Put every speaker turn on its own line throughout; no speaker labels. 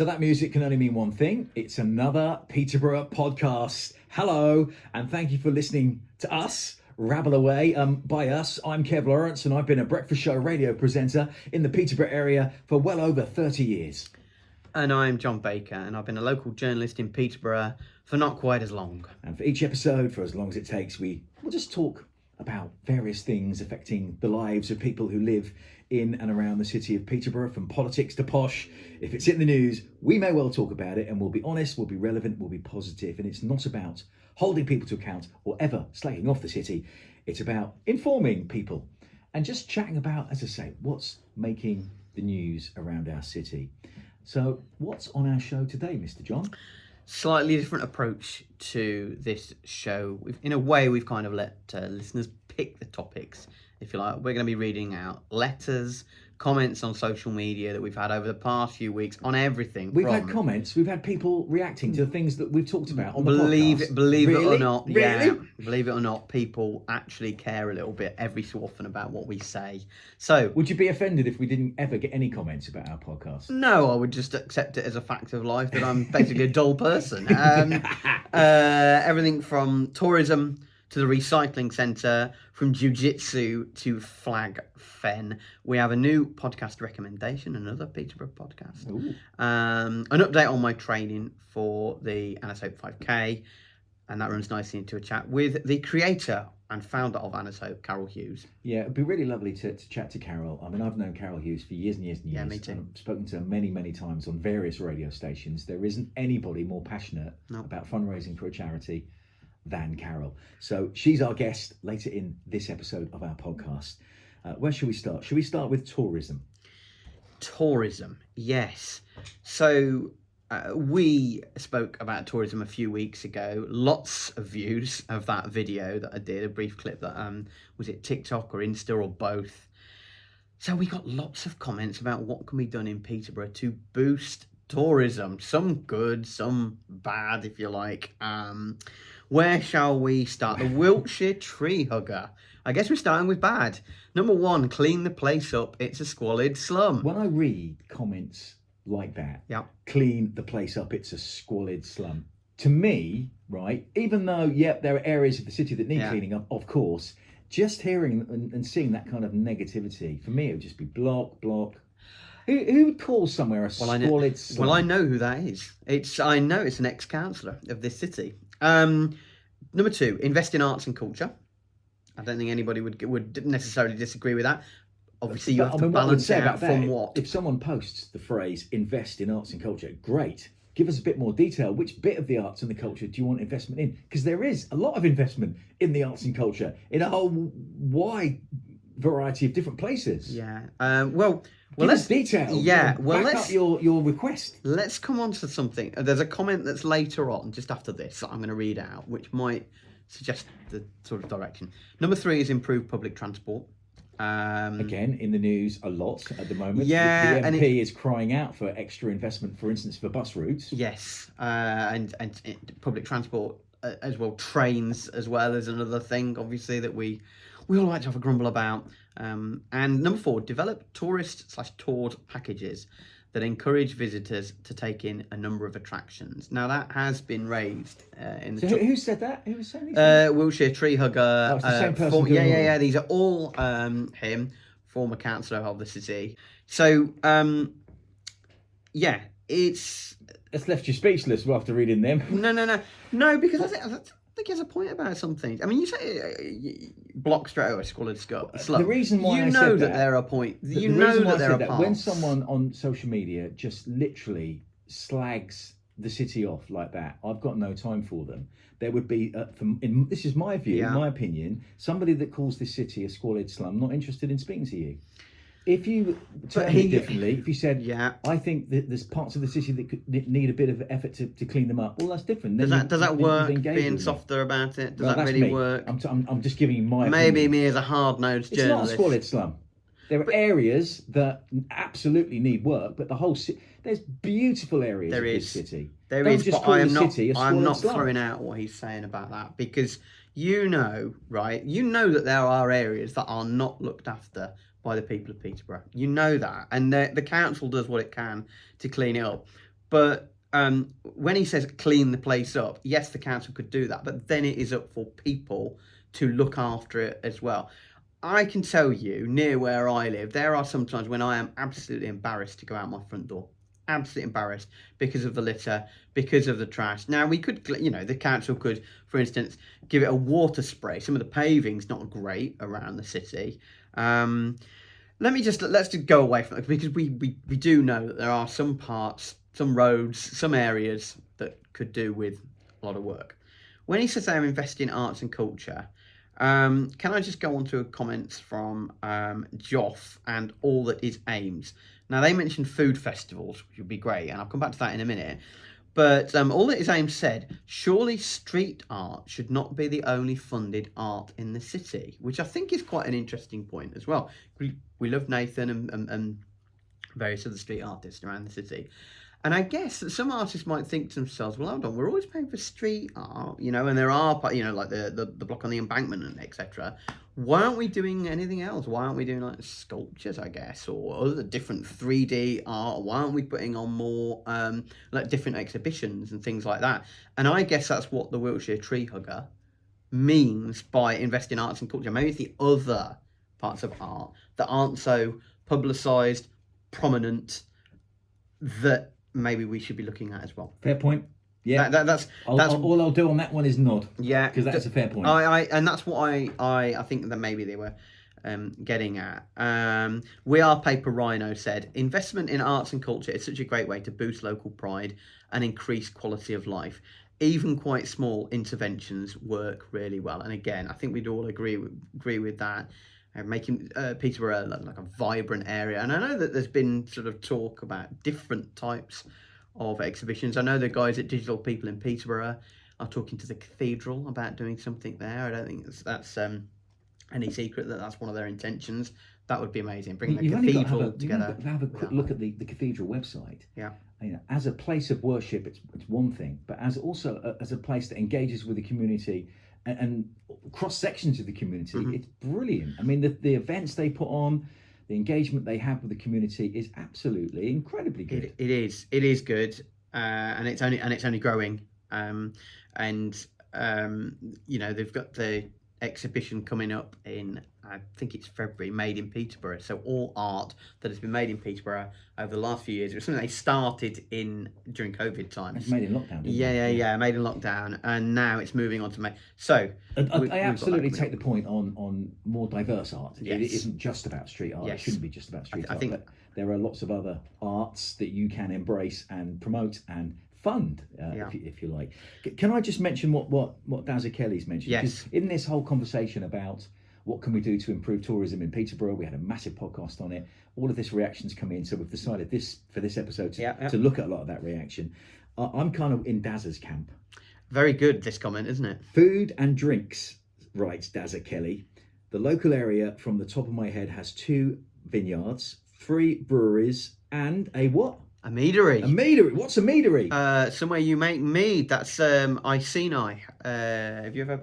So that music can only mean one thing. It's another Peterborough podcast. Hello, and thank you for listening to us rabble away. By us, I'm Kev Lawrence, and I've been a breakfast show radio presenter in the Peterborough area for well over 30 years.
And I'm John Baker, and I've been a local journalist in Peterborough for not quite as long.
And for each episode, for as long as it takes, we'll just talk about various things affecting the lives of people who live in and around the city of Peterborough, from politics to posh. If it's in the news, we may well talk about it, and we'll be honest, we'll be relevant, we'll be positive. And it's not about holding people to account or ever slagging off the city. It's about informing people and just chatting about, as I say, what's making the news around our city. So what's on our show today, Mr. John?
Slightly different approach to this show. In a way, we've kind of let listeners pick the topics, if you like. We're going to be reading out letters, comments on social media that we've had over the past few weeks on everything.
We've had comments. We've had people reacting to the things that we've talked about on the podcast.
Believe it or not,
Really?
yeah. Believe it or not, people actually care a little bit every so often about what we say. So,
would you be offended if we didn't ever get any comments about our podcast?
No, I would just accept it as a fact of life that I'm basically a dull person. Everything from tourism to the recycling centre, from jiujitsu to flag fen. We have a new podcast recommendation, another Peterborough podcast. An update on my training for the Anna's Hope 5K, and that runs nicely into a chat with the creator and founder of Anna's Hope, Carol Hughes.
Yeah, it'd be really lovely to chat to Carol. I mean, I've known Carol Hughes for years and years and years.
Yeah, me too.
I've spoken to her many, many times on various radio stations. There isn't anybody more passionate about fundraising for a charity than Carol. So she's our guest later in this episode of our podcast. Where should we start? Should we start with tourism?
Tourism, yes. So we spoke about tourism a few weeks ago. Lots of views of that video that I did, a brief clip that was it TikTok or Insta or both. So we got lots of comments about what can be done in Peterborough to boost tourism. Some good, some bad, if you like. Where shall we start? The Wiltshire tree hugger. I guess we're starting with bad. Number one, clean the place up. It's a squalid slum.
When I read comments like that, clean the place up, it's a squalid slum. To me, right, even though, there are areas of the city that need cleaning up, of course, just hearing and seeing that kind of negativity, for me, it would just be block. Who would call somewhere a squalid slum?
Well, I know who that is. I know it's an ex-councillor of this city. Number two, invest in arts and culture. I don't think anybody would necessarily disagree with that. Obviously, you have to balance it out from what.
If someone posts the phrase "invest in arts and culture," great. Give us a bit more detail. Which bit of the arts and the culture do you want investment in? Because there is a lot of investment in the arts and culture in a whole wide variety of different places.
Yeah.
Give us detail.
Yeah. Well,
back up your request.
Let's come on to something. There's a comment that's later on, just after this, that I'm going to read out, which might suggest the sort of direction. Number three is improve public transport.
Again, in the news a lot at the moment.
Yeah,
the MP is crying out for extra investment, for instance, for bus routes.
Yes, and public transport as well, trains as well as another thing, obviously, that we all like to have a grumble about. And number four, develop tourist/toured packages that encourage visitors to take in a number of attractions. Now, that has been raised in the...
So who said that? Who was saying these
Wiltshire tree hugger.
Oh, it's the same person.
Yeah. These are all him, former councillor of the city. So, it's...
That's left you speechless after reading them.
No, because I think he has a point about something. I mean, you say block straight away, squalid slum.
The reason why
I said that there are points. You know that there are parts.
When someone on social media just literally slags the city off like that, I've got no time for them. There would be, this is my view, my opinion, somebody that calls this city a squalid slum, not interested in speaking to you. If you turned it differently, if you said, I think that there's parts of the city that could need a bit of effort to clean them up, well, that's different.
Does that work, being softer about it? Does that really work?
I'm just giving you my opinion.
Maybe me as a hard-nosed journalist.
It's not a squalid slum. There are areas that absolutely need work, but the whole city, there's beautiful areas of this city.
There is, but I'm not throwing out what he's saying about that, because you know, right? You know that there are areas that are not looked after by the people of Peterborough. You know that. And the council does what it can to clean it up. But when he says clean the place up, yes, the council could do that, but then it is up for people to look after it as well. I can tell you, near where I live, there are some times when I am absolutely embarrassed to go out my front door. Absolutely embarrassed because of the litter, because of the trash. Now, we could, the council could, for instance, give it a water spray. Some of the paving's not great around the city. Let's just go away from it, because we do know that there are some parts, some roads, some areas that could do with a lot of work. When he says they're investing in arts and culture, can I just go on to comments from Joff and All That Is Aims? Now, they mentioned food festivals, which would be great, and I'll come back to that in a minute. But All That Is Aims said, surely street art should not be the only funded art in the city, which I think is quite an interesting point as well. We love Nathan and various other street artists around the city. And I guess that some artists might think to themselves, well, hold on, we're always paying for street art, and there are, like the block on the embankment and etc. Why aren't we doing anything else? Why aren't we doing like sculptures, I guess, or other different 3D art? Why aren't we putting on more like different exhibitions and things like that? And I guess that's what the Wiltshire Tree Hugger means by investing in arts and culture. Maybe it's the other parts of art that aren't so publicised, prominent, that maybe we should be looking at as well.
Fair point. Yeah,
that's
all I'll do on that one is nod.
Yeah,
because that's a fair point.
And that's what I think that maybe they were getting at. We Are Paper Rhino said, investment in arts and culture is such a great way to boost local pride and increase quality of life. Even quite small interventions work really well. And again, I think we'd all agree with that. Making Peterborough like a vibrant area. And I know that there's been sort of talk about different types of exhibitions. I know the guys at Digital People in Peterborough are talking to the cathedral about doing something there. I don't think that's any secret that that's one of their intentions. That would be amazing. Bring the cathedral together.
Have a quick look at the cathedral website.
Yeah.
As a place of worship, it's one thing, but as a place that engages with the community and cross sections of the community, it's brilliant. I mean, the events they put on, the engagement they have with the community is absolutely incredibly good.
It is good, and it's only growing. They've got the exhibition coming up in, I think it's February, made in Peterborough. So all art that has been made in Peterborough over the last few years. It was something they started during COVID times.
It's made in lockdown.
Yeah, made in lockdown, and now it's moving on to make. So
I absolutely take the point on more diverse art.
Yes.
It isn't just about street art.
Yes.
It shouldn't be just about street art.
I think
but there are lots of other arts that you can embrace and promote and fund, if you like. Can I just mention what Dazza Kelly's mentioned?
Yes.
In this whole conversation about what can we do to improve tourism in Peterborough, we had a massive podcast on it. All of this reactions come in, so we've decided for this episode to look at a lot of that reaction. I'm kind of in Dazza's camp.
Very good, this comment, isn't it?
Food and drinks, writes Dazza Kelly. The local area, from the top of my head, has 2 vineyards, 3 breweries, and a what?
A meadery.
A meadery. What's a meadery?
Somewhere you make mead. That's Iceni. Have you ever?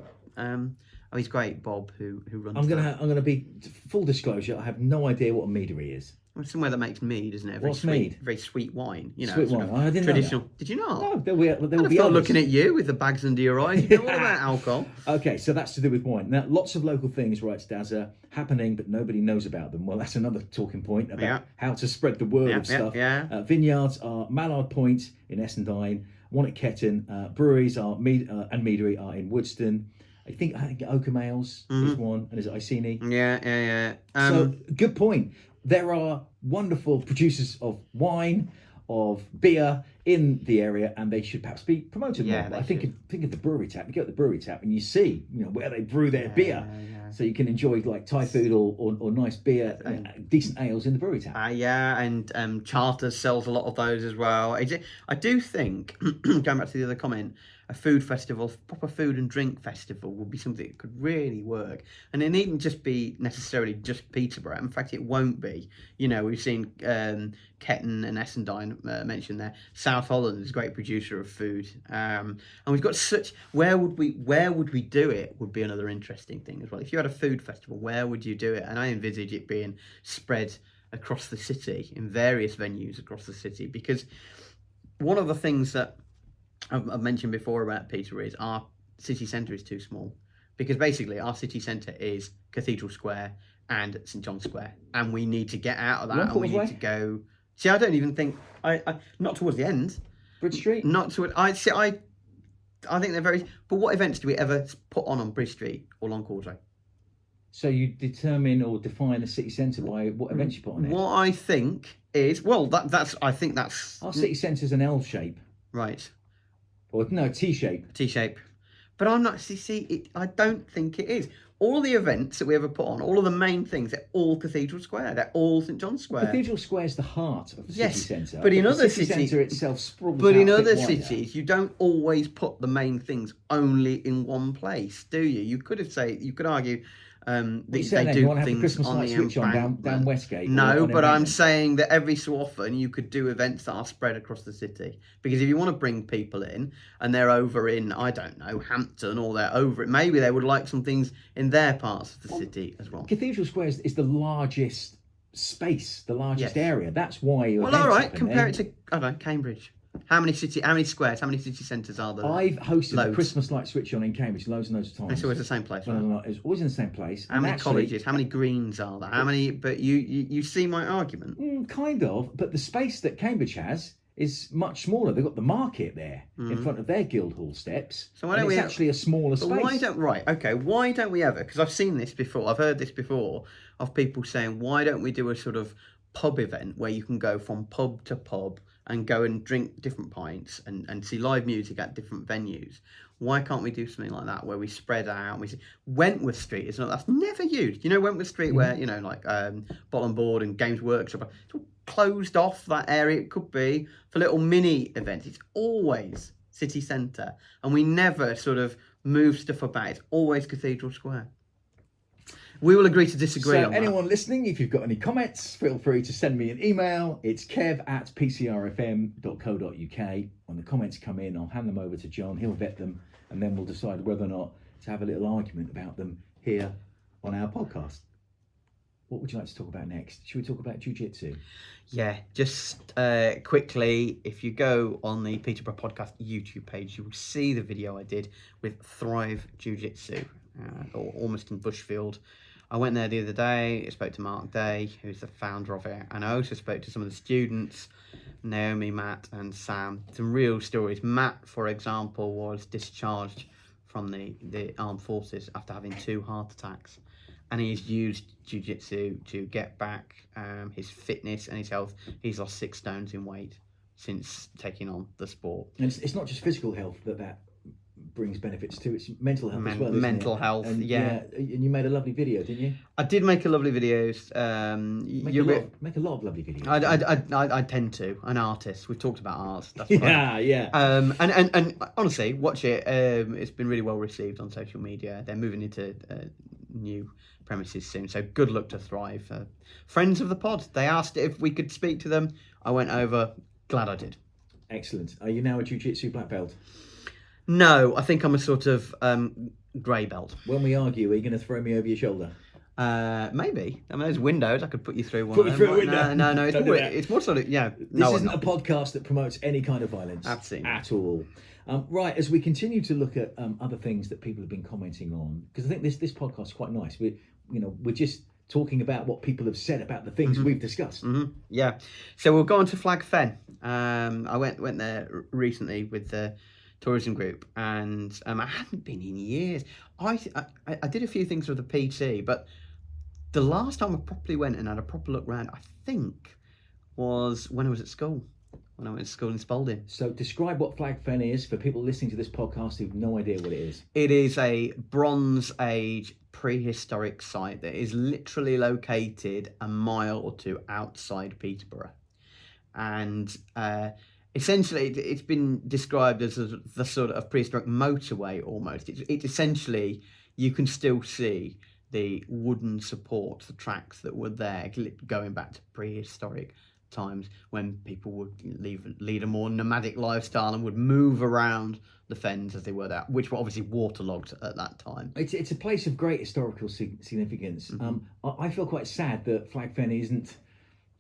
He's great, Bob, who runs.
I'm gonna be full disclosure. I have no idea what a meadery is.
It's somewhere that makes mead, isn't it?
What's mead?
Very sweet wine.
Sweet wine. I didn't
traditional.
know that.
Did you not?
No, there will be
others.
others.
Looking at you with the bags under your eyes. You know all about alcohol.
Okay, so that's to do with wine. Now, lots of local things, writes Dazza, happening, but nobody knows about them. Well, that's another talking point about how to spread the word of stuff. Vineyards are Mallard Point in Essendine, one at Ketton. Breweries are and meadery are in Woodston. I think Oakham Ales is one, and is it Iceni?
Yeah.
So good point. There are wonderful producers of wine, of beer in the area, and they should perhaps be promoted more. I think of the brewery tap. You go to the brewery tap and you see, where they brew their beer, so you can enjoy like Thai food or nice beer, decent ales in the brewery tap.
And Charters sells a lot of those as well. I do think, going back to the other comment, a food festival, proper food and drink festival would be something that could really work. And it needn't just be necessarily just Peterborough. In fact, it won't be. We've seen Ketton and Essendine mentioned there. South Holland is a great producer of food. And we've got where would we do it would be another interesting thing as well. If you had a food festival, where would you do it? And I envisage it being spread across the city in various venues across the city, because one of the things that I've mentioned before about Peterborough is our city centre is too small, because basically our city centre is Cathedral Square and St John's Square, and we need to get out of that, and we need to go. See, I don't even think I not towards the end.
Bridge Street.
Not toward. I think they're very. But what events do we ever put on Bridge Street or Long Causeway?
So you determine or define the city centre by what events you put on it?
What I think is, well, I think that's...
Our city centre's an L shape.
Right.
Or no, T shape.
T shape. But I'm not... I don't think it is. All the events that we ever put on, all of the main things, they're all Cathedral Square. They're all St John's Square.
Cathedral Square's the heart of the city centre.
But in
the
other
city
cities...
centre itself sprawls
But
out
in
a
other
bit wider.
cities, you don't always put the main things only in one place, do you? You could argue... they do things on the embankment.
Down Westgate.
No, but I'm saying that every so often you could do events that are spread across the city. Because if you want to bring people in and they're over in, I don't know, Hampton, or they're over it, maybe they would like some things in their parts of the city as well.
Cathedral Square is the largest space, the largest area. That's why.
Well, all right, compare it to, I don't know, Cambridge. How many squares, how many city centres are there?
I've hosted the Christmas light switch on in Cambridge loads and loads of times.
It's always the same place, right?
No, it's always in the same place.
How many colleges, how many greens are there? How many, but you see my argument?
Kind of, but the space that Cambridge has is much smaller. They've got the market there in front of their Guildhall steps. So why don't it's actually a smaller space.
Why don't we ever, because I've seen this before, I've heard this before, of people saying, why don't we do a sort of pub event where you can go from pub to pub and go and drink different pints and see live music at different venues? Why can't we do something like that where we spread out? And we see Wentworth Street is not, that's never used. You know Wentworth Street where, you know, like Bottle and Board and Games Workshop, it's all closed off that area. It could be for little mini events. It's always city centre, and we never sort of move stuff about. It's always Cathedral Square. We will agree to disagree on that.
Anyone listening, if you've got any comments, feel free to send me an email. It's kev@pcrfm.co.uk. When the comments come in, I'll hand them over to John. He'll vet them, and then we'll decide whether or not to have a little argument about them here on our podcast. What would you like to talk about next? Should we talk about jiu-jitsu?
Yeah, just quickly, if you go on the Peterborough Podcast YouTube page, you will see the video I did with Thrive Jiu-Jitsu, or almost in Bushfield. I went there the other day, I spoke to Mark Day, who's the founder of it, and I also spoke to some of the students, Naomi, Matt and Sam. Some real stories. Matt, for example, was discharged from the armed forces after having 2 heart attacks, and he's used jiu-jitsu to get back his fitness and his health. He's lost 6 stones in weight since taking on the sport.
And it's not just physical health that brings benefits to, it's mental health as well, isn't
mental
it?
health,
and,
yeah.
And you made a lovely video, didn't you?
I did make a lovely videos.
Make a lot of lovely videos.
I tend to. An artist. We've talked about art. That's
yeah.
And honestly, watch it. It's been really well received on social media. They're moving into new premises soon. So good luck to Thrive. Friends of the pod. They asked if we could speak to them. I went over. Glad I did.
Excellent. Are you now a jiu-jitsu black belt?
No, I think I'm a sort of grey belt.
When we argue, are you going to throw me over your shoulder?
Maybe. I mean, there's windows. I could put you through one.
Put you through a window?
No. It's more sort of, yeah.
This isn't a podcast that promotes any kind of violence.
Absolutely.
At all. Right, as we continue to look at other things that people have been commenting on, because I think this podcast is quite nice. We're just talking about what people have said about the things we've discussed.
Yeah. So we'll go on to Flag Fen. I went there recently with the tourism group, and I hadn't been in years. I did a few things with the PT, but the last time I properly went and had a proper look around, I think, was when I was at school. When I went to school in Spalding.
So describe what Flag Fen is for people listening to this podcast who've no idea what it is.
It is a Bronze Age prehistoric site that is literally located a mile or 2 outside Peterborough. And essentially, it's been described as the sort of prehistoric motorway almost. It essentially, you can still see the wooden supports, the tracks that were there going back to prehistoric times when people would lead a more nomadic lifestyle and would move around the fens as they were there, which were obviously waterlogged at that time.
It's a place of great historical significance. I feel quite sad that Flag Fen isn't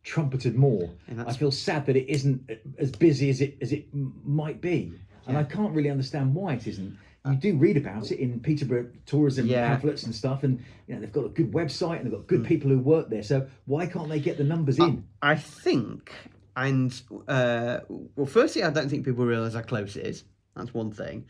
trumpeted more. I feel sad that it isn't as busy as it might be, and I can't really understand why it isn't. You do read about it in Peterborough tourism pamphlets and stuff, and they've got a good website and they've got good people who work there. So why can't they get the numbers in?
I think, and well, firstly, I don't think people realise how close it is. That's one thing.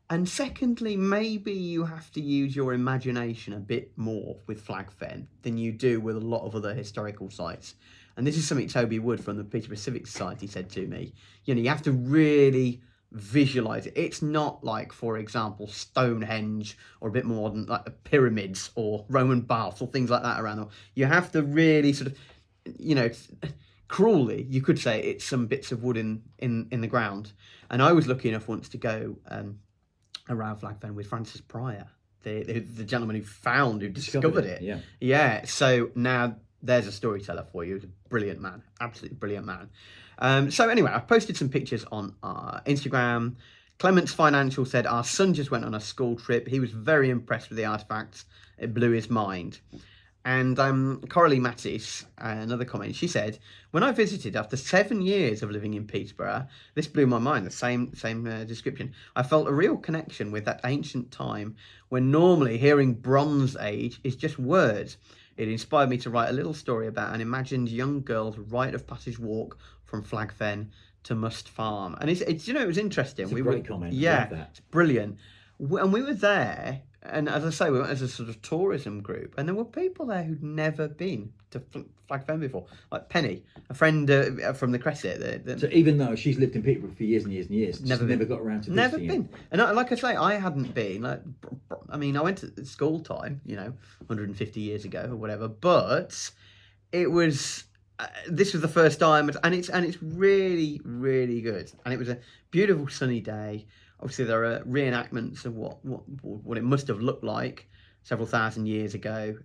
And secondly, maybe you have to use your imagination a bit more with Flag Fen than you do with a lot of other historical sites. And this is something Toby Wood from the Peterborough Civic Society said to me. You have to really visualize it. It's not like, for example, Stonehenge or a bit more modern, like the pyramids or Roman baths or things like that around them. You have to really sort of, cruelly, you could say it's some bits of wood in the ground. And I was lucky enough once to go around Flag Fen with Francis Pryor, the gentleman who discovered it. Yeah. So now there's a storyteller for you. He's a brilliant man, absolutely brilliant man. So anyway, I've posted some pictures on our Instagram. Clements Financial said, our son just went on a school trip. He was very impressed with the artefacts. It blew his mind. And Coralie Mattis, another comment, she said, when I visited after 7 years of living in Peterborough, this blew my mind, the same description. I felt a real connection with that ancient time when normally hearing Bronze Age is just words. It inspired me to write a little story about an imagined young girl's rite of passage walk from Flag Fen to Must Farm. And it's it was interesting.
It's a great comment.
Yeah,
I love that.
It's brilliant. And we were there, and as I say, we went as a sort of tourism group, and there were people there who'd never been to Flag Fen before, like Penny, a friend from the Cresset.
So even though she's lived in Peterborough for years and years and years, never got around to visiting.
Never been. And like I say, I hadn't been. I went to school time, 150 years ago or whatever, but it was. This was the first time, and it's really, really good. And it was a beautiful sunny day. Obviously, there are reenactments of what it must have looked like several thousand years ago.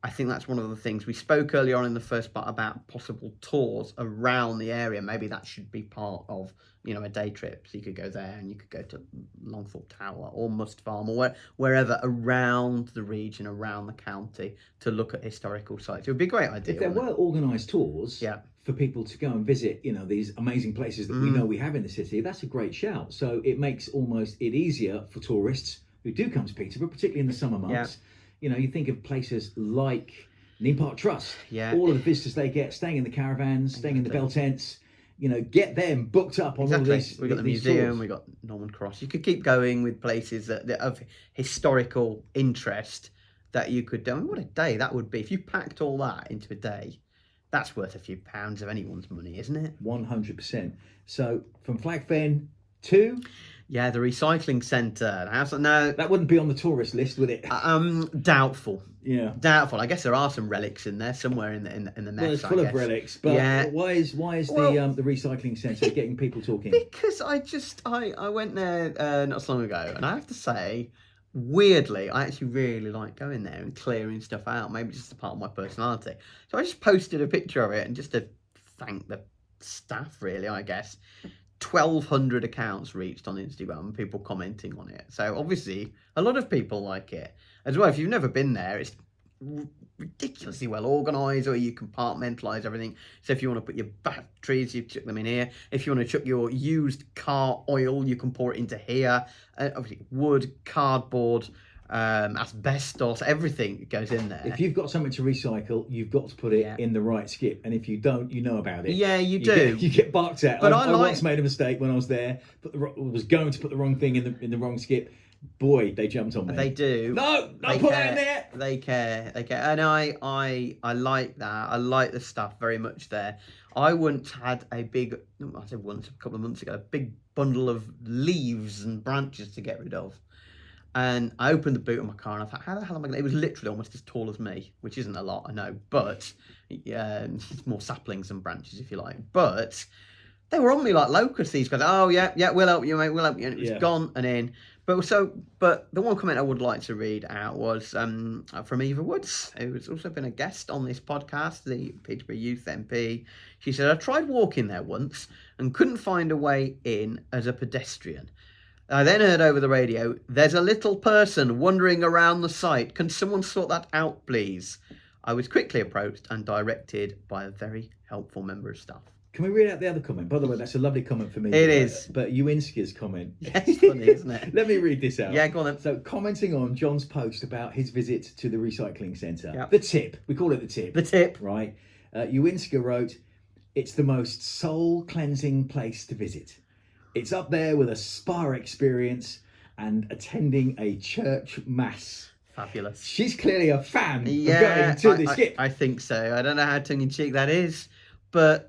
I think that's one of the things we spoke earlier on in the first part about possible tours around the area. Maybe that should be part of a day trip. So you could go there and you could go to Longthorpe Tower or Must Farm or wherever around the region, around the county, to look at historical sites. It would be a great idea.
If there were organised tours for people to go and visit, these amazing places that we know we have in the city, that's a great shout. So it makes it easier for tourists who do come to Peterborough, particularly in the summer months. You think of places like Neam Park Trust. All of the visitors they get, staying in the caravans, staying in the bell tents. Get them booked up on all these.
We've got the museum, we've got Norman Cross. You could keep going with places that of historical interest that you could do. What a day that would be. If you packed all that into a day, that's worth a few pounds of anyone's money, isn't it?
100%. So from Flag Fen to...
Yeah, the recycling centre. No,
that wouldn't be on the tourist list, would it?
Doubtful.
Yeah,
doubtful. I guess there are some relics in there somewhere in the mess.
Well, it's full of relics, but why is the recycling centre getting people talking?
Because I went there not so long ago, and I have to say, weirdly, I actually really like going there and clearing stuff out. Maybe just a part of my personality. So I just posted a picture of it, and just to thank the staff, really, I guess. 1,200 accounts reached on Instagram, people commenting on it. So obviously a lot of people like it as well. If you've never been there, it's ridiculously well organised, or you compartmentalise everything. So if you want to put your batteries, you chuck them in here. If you want to chuck your used car oil, you can pour it into here. Obviously wood, cardboard, asbestos, everything goes in there.
If you've got something to recycle, you've got to put it in the right skip, and if you don't, you know about it.
Yeah, you do.
You get barked at. But I once made a mistake when I was there. Was going to put the wrong thing in the wrong skip. Boy, they jumped on me.
They do.
No, don't put that in there.
They care, and I like that. I like the stuff very much there. I once had a couple of months ago, a big bundle of leaves and branches to get rid of. And I opened the boot of my car and I thought, how the hell am I going to... It was literally almost as tall as me, which isn't a lot, I know. But, it's more saplings than branches, if you like. But they were on me like locusts, these guys. Oh, yeah, we'll help you, mate, we'll help you. And it was gone and in. But the one comment I would like to read out was from Eva Woods, who has also been a guest on this podcast, the Peterborough Youth MP. She said, I tried walking there once and couldn't find a way in as a pedestrian. I then heard over the radio, there's a little person wandering around the site. Can someone sort that out, please? I was quickly approached and directed by a very helpful member of staff.
Can we read out the other comment? By the way, that's a lovely comment for me.
It is.
But Uinska's comment.
Yeah, it's funny, isn't it?
Let me read this out.
Yeah, go on then.
So, commenting on John's post about his visit to the recycling centre.
Yep.
The tip. We call it the tip.
The tip.
Right. Uinska wrote, "It's the most soul-cleansing place to visit. It's up there with a spa experience and attending a church mass."
Fabulous.
She's clearly a fan
Yeah,
of going to the skip.
I think so. I don't know how tongue-in-cheek that is. But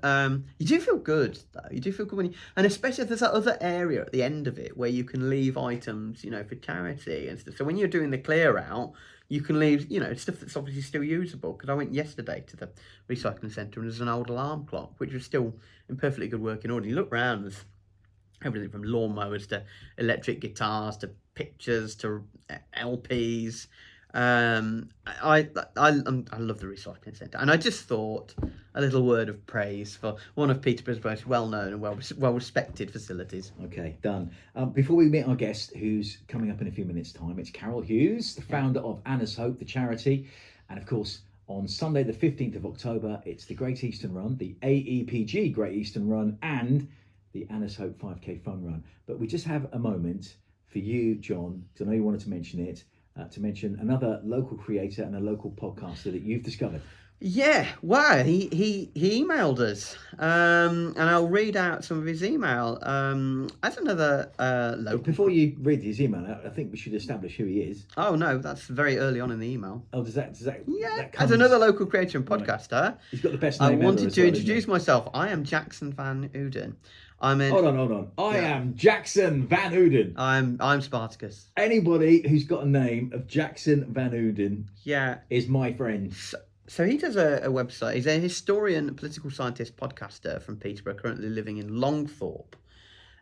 you do feel good, though. You do feel good when you... And especially if there's that other area at the end of it where you can leave items, you know, for charity and stuff. So when you're doing the clear out, you can leave, you know, stuff that's obviously still usable. Because I went yesterday to the recycling centre and there's an old alarm clock, which was still in perfectly good working order. You look around, there's everything from lawnmowers to electric guitars to pictures to LPs. I love the recycling centre, and I just thought a little word of praise for one of Peterborough's most well-known and well-respected facilities.
Okay, done. Before we meet our guest, who's coming up in a few minutes' time, it's Carol Hughes, the founder of Anna's Hope, the charity, and of course, on Sunday, the 15th of October, it's the Great Eastern Run, the AEPG Great Eastern Run, and the Anna's Hope 5K Fun Run. But we just have a moment for you, John, because I know you wanted to mention it. To mention another local creator and a local podcaster that you've discovered.
Yeah, wow, he emailed us, and I'll read out some of his email. As another local...
Before you read his email, I think we should establish who he is.
Oh no, that's very early on in the email.
Oh, does that?
Yeah,
that comes...
as another local creator and podcaster,
right. He's got the best
I
name
wanted to introduce myself. I am Jackson Van Uden.
Hold on. I am Jackson Van Uden.
I'm Spartacus.
Anybody who's got a name of Jackson Van Uden, is my friend.
So he does a website. He's a historian, political scientist, podcaster from Peterborough, currently living in Longthorpe.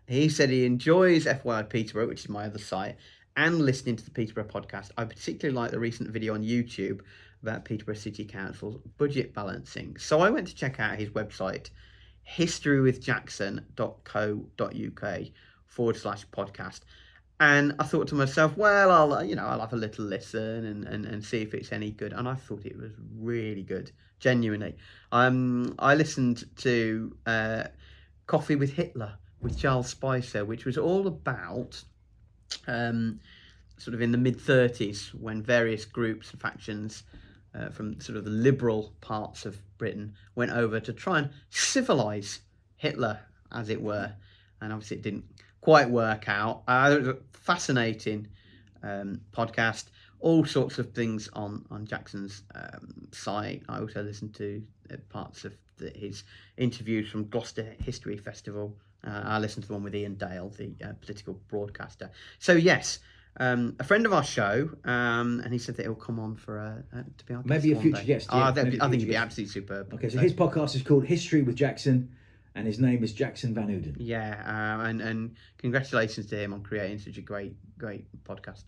He said he enjoys FYI Peterborough, which is my other site, and listening to the Peterborough podcast. I particularly like the recent video on YouTube about Peterborough City Council's budget balancing. So I went to check out his website, historyWithJackson.co.uk/podcast. And I thought to myself, well, I'll have a little listen and see if it's any good. And I thought it was really good, genuinely. I listened to Coffee with Hitler with Charles Spicer, which was all about sort of in the mid-30s when various groups and factions from sort of the liberal parts of Britain went over to try and civilise Hitler, as it were. And obviously it didn't quite work out. It was a fascinating podcast. All sorts of things on Jackson's site. I also listened to parts of his interviews from Gloucester History Festival. I listened to the one with Ian Dale, the political broadcaster. So yes, a friend of our show, and he said that he'll come on for to be our guest
maybe a future
day.
guest. Yeah,
I think he'd be absolutely superb.
Okay, so his podcast is called History with Jackson, and his name is Jackson Van Uden.
Yeah, and congratulations to him on creating such a great podcast.